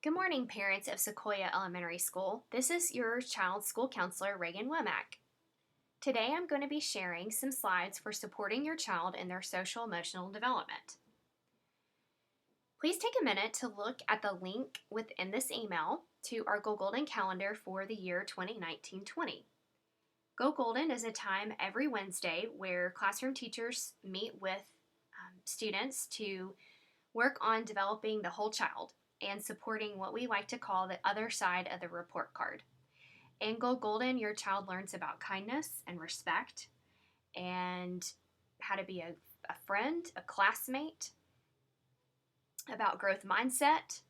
Good morning, parents of Sequoia Elementary School. This is your child's school counselor, Reagan Womack. Today I'm going to be sharing some slides for supporting your child in their social emotional development. Please take a minute to look at the link within this email to our Go Golden calendar for the year 2019-20. Go Golden is a time every Wednesday where classroom teachers meet with students to work on developing the whole child and supporting what we like to call the other side of the report card. In Go Golden, your child learns about kindness and respect and how to be a friend, a classmate, about growth mindset,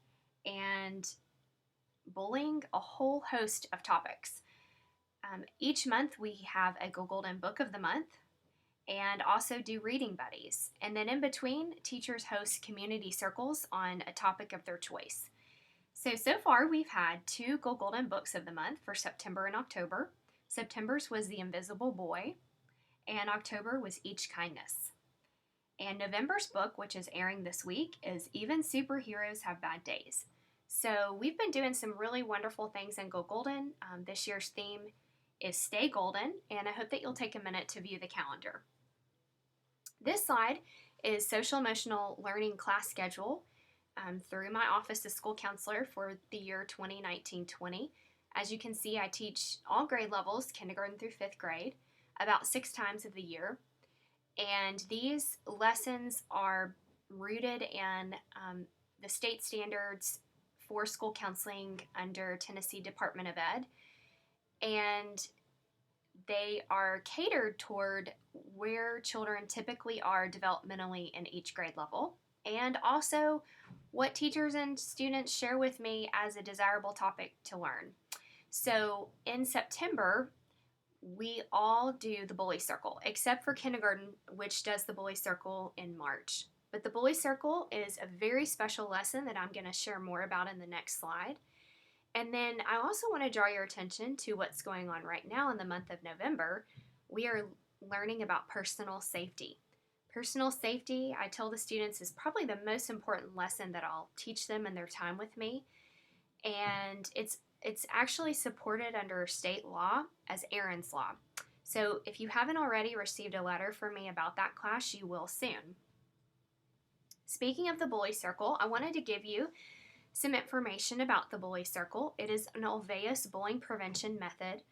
and bullying, a whole host of topics. Each month we have a Go Golden Book of the Month and also do reading buddies. And then in between, teachers host community circles on a topic of their choice. So far we've had 2 Go Golden Books of the Month for September and October. September's was The Invisible Boy, and October was Each Kindness. And November's book, which is airing this week, is Even Superheroes Have Bad Days. So we've been doing some really wonderful things in Go Golden. This year's theme is Stay Golden, and I hope that you'll take a minute to view the calendar. This slide is social emotional learning class schedule through my office as school counselor for the year 2019-20. As you can see, I teach all grade levels, kindergarten through 5th grade, about 6 times of the year. And these lessons are rooted in the state standards for school counseling under Tennessee Department of Ed. And they are catered toward where children typically are developmentally in each grade level, and also what teachers and students share with me as a desirable topic to learn. So in September, we all do the bully circle, except for kindergarten, which does the bully circle in March. But the bully circle is a very special lesson that I'm going to share more about in the next slide. And then I also want to draw your attention to what's going on right now in the month of November. We are learning about personal safety. Personal safety, I tell the students, is probably the most important lesson that I'll teach them in their time with me. And it's actually supported under state law as Aaron's Law. So if you haven't already received a letter from me about that class, you will soon. Speaking of the bully circle, I wanted to give you some information about the bully circle. It is an Olveus bullying prevention method.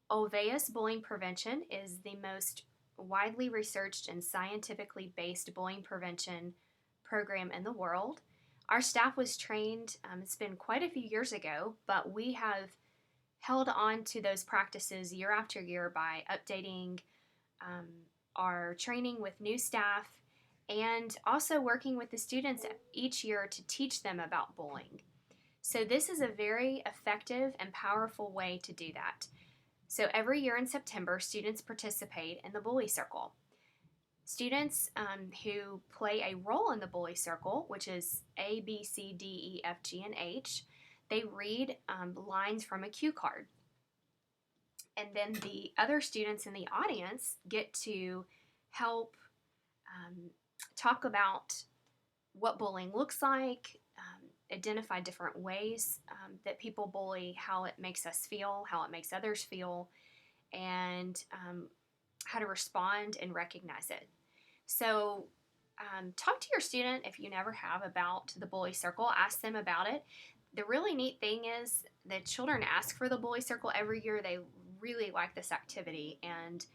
Olveus bullying prevention is the most widely researched and scientifically based bullying prevention program in the world. Our staff was trained, it's been quite a few years ago, but we have held on to those practices year after year by updating our training with new staff and also working with the students each year to teach them about bullying. So this is a very effective and powerful way to do that. So every year in September, students participate in the bully circle. Students who play a role in the bully circle, which is A, B, C, D, E, F, G, and H, they read lines from a cue card. And then the other students in the audience get to help talk about what bullying looks like, identify different ways that people bully, how it makes us feel, how it makes others feel, and how to respond and recognize it. So talk to your student if you never have about the bully circle. Ask them about it. The really neat thing is that children ask for the bully circle every year. They really like this activity, and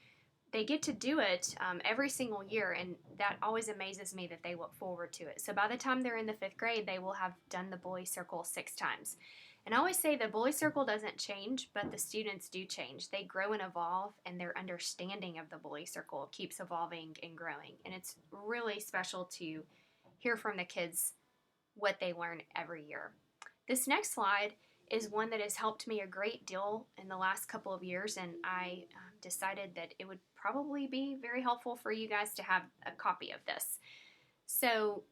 they get to do it every single year, and that always amazes me that they look forward to it. So by the time they're in the 5th grade, they will have done the bully circle 6 times. And I always say the bully circle doesn't change, but the students do change. They grow and evolve, and their understanding of the bully circle keeps evolving and growing. And it's really special to hear from the kids what they learn every year. This next slide is one that has helped me a great deal in the last couple of years, and I decided that it would probably be very helpful for you guys to have a copy of this. So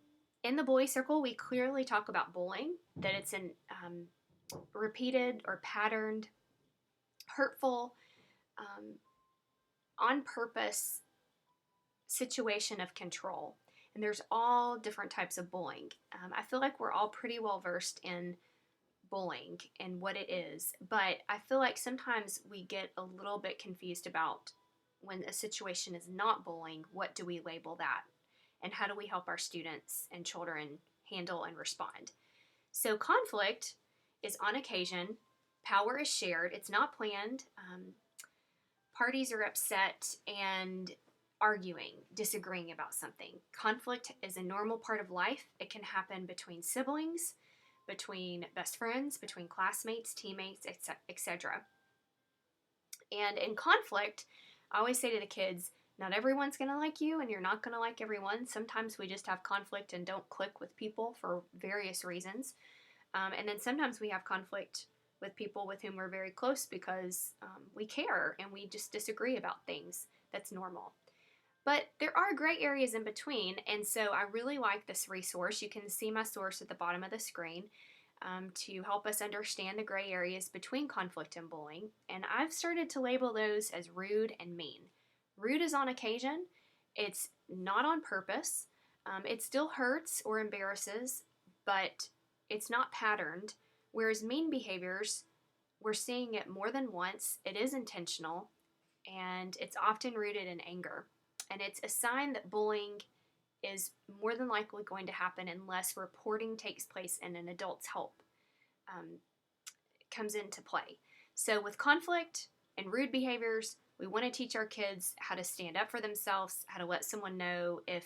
in the bully circle, we clearly talk about bullying, that it's an repeated or patterned, hurtful, on purpose situation of control. And there's all different types of bullying. I feel like we're all pretty well versed in bullying and what it is, but I feel like sometimes we get a little bit confused about when a situation is not bullying, what do we label that? And how do we help our students and children handle and respond? So, conflict is on occasion, power is shared, it's not planned. Parties are upset and arguing, disagreeing about something. Conflict is a normal part of life. It can happen between siblings, between best friends, between classmates, teammates, etc. And in conflict, I always say to the kids, not everyone's going to like you and you're not going to like everyone. Sometimes we just have conflict and don't click with people for various reasons. And then sometimes we have conflict with people with whom we're very close because we care and we just disagree about things. That's normal. But there are gray areas in between, and so I really like this resource. You can see my source at the bottom of the screen to help us understand the gray areas between conflict and bullying. And I've started to label those as rude and mean. Rude is on occasion. It's not on purpose. It still hurts or embarrasses, but it's not patterned. Whereas mean behaviors, we're seeing it more than once. It is intentional, and it's often rooted in anger. And it's a sign that bullying is more than likely going to happen unless reporting takes place and an adult's help comes into play. So with conflict and rude behaviors, we want to teach our kids how to stand up for themselves, how to let someone know if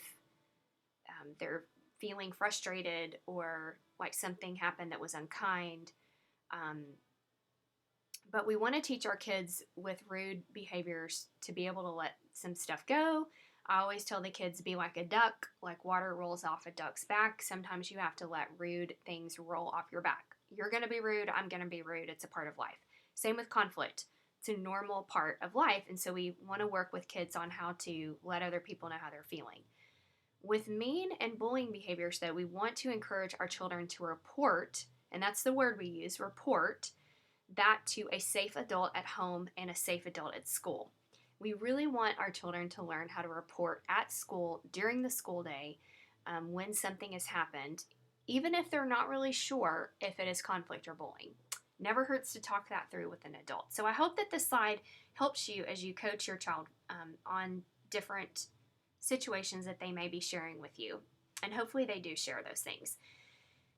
they're feeling frustrated or like something happened that was unkind. But we want to teach our kids with rude behaviors to be able to let some stuff go. I always tell the kids, be like a duck, like water rolls off a duck's back. Sometimes you have to let rude things roll off your back. You're going to be rude. I'm going to be rude. It's a part of life. Same with conflict. It's a normal part of life. And so we want to work with kids on how to let other people know how they're feeling. With mean and bullying behaviors, though, we want to encourage our children to report, and that's the word we use, report, that to a safe adult at home and a safe adult at school. We really want our children to learn how to report at school during the school day when something has happened, even if they're not really sure if it is conflict or bullying. Never hurts to talk that through with an adult. So I hope that this slide helps you as you coach your child on different situations that they may be sharing with you. And hopefully they do share those things.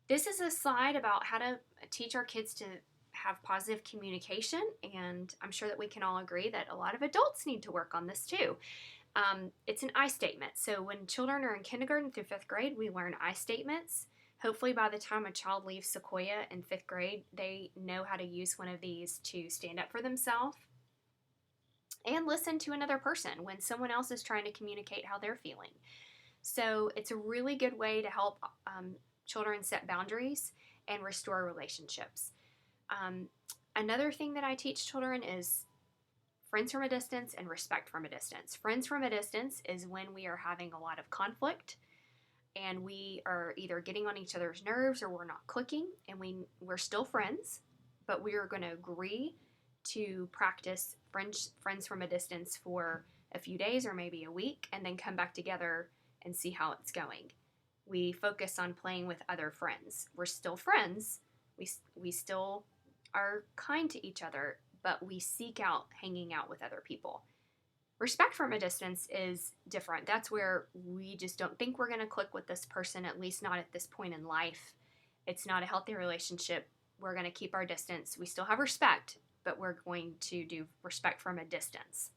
This is a slide about how to teach our kids to have positive communication, and I'm sure that we can all agree that a lot of adults need to work on this too. It's an I statement. So when children are in kindergarten through 5th grade, we learn I statements. Hopefully by the time a child leaves Sequoia in 5th grade, they know how to use one of these to stand up for themselves and listen to another person when someone else is trying to communicate how they're feeling. So it's a really good way to help children set boundaries and restore relationships. Another thing that I teach children is friends from a distance and respect from a distance. Friends from a distance is when we are having a lot of conflict and we are either getting on each other's nerves or we're not clicking, and we're still friends, but we are going to agree to practice friends from a distance for a few days or maybe a week and then come back together and see how it's going. We focus on playing with other friends. We're still friends. We still are kind to each other, but we seek out hanging out with other people. Respect from a distance is different. That's where we just don't think we're going to click with this person, at least not at this point in life. It's not a healthy relationship. We're going to keep our distance. We still have respect, but we're going to do respect from a distance.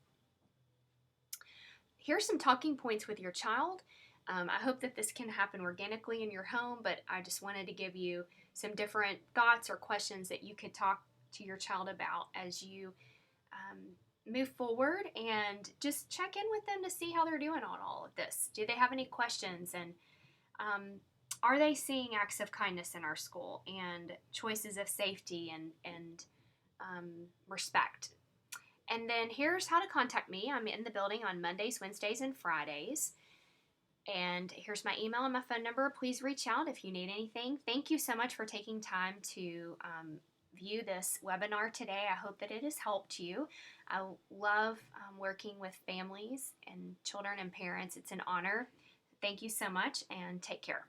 Here's some talking points with your child. I hope that this can happen organically in your home, but I just wanted to give you some different thoughts or questions that you could talk to your child about as you move forward, and just check in with them to see how they're doing on all of this. Do they have any questions, and are they seeing acts of kindness in our school and choices of safety and respect? And then here's how to contact me. I'm in the building on Mondays, Wednesdays, and Fridays. And here's my email and my phone number. Please reach out if you need anything. Thank you so much for taking time to view this webinar today. I hope that it has helped you. I love working with families and children and parents. It's an honor. Thank you so much, and take care.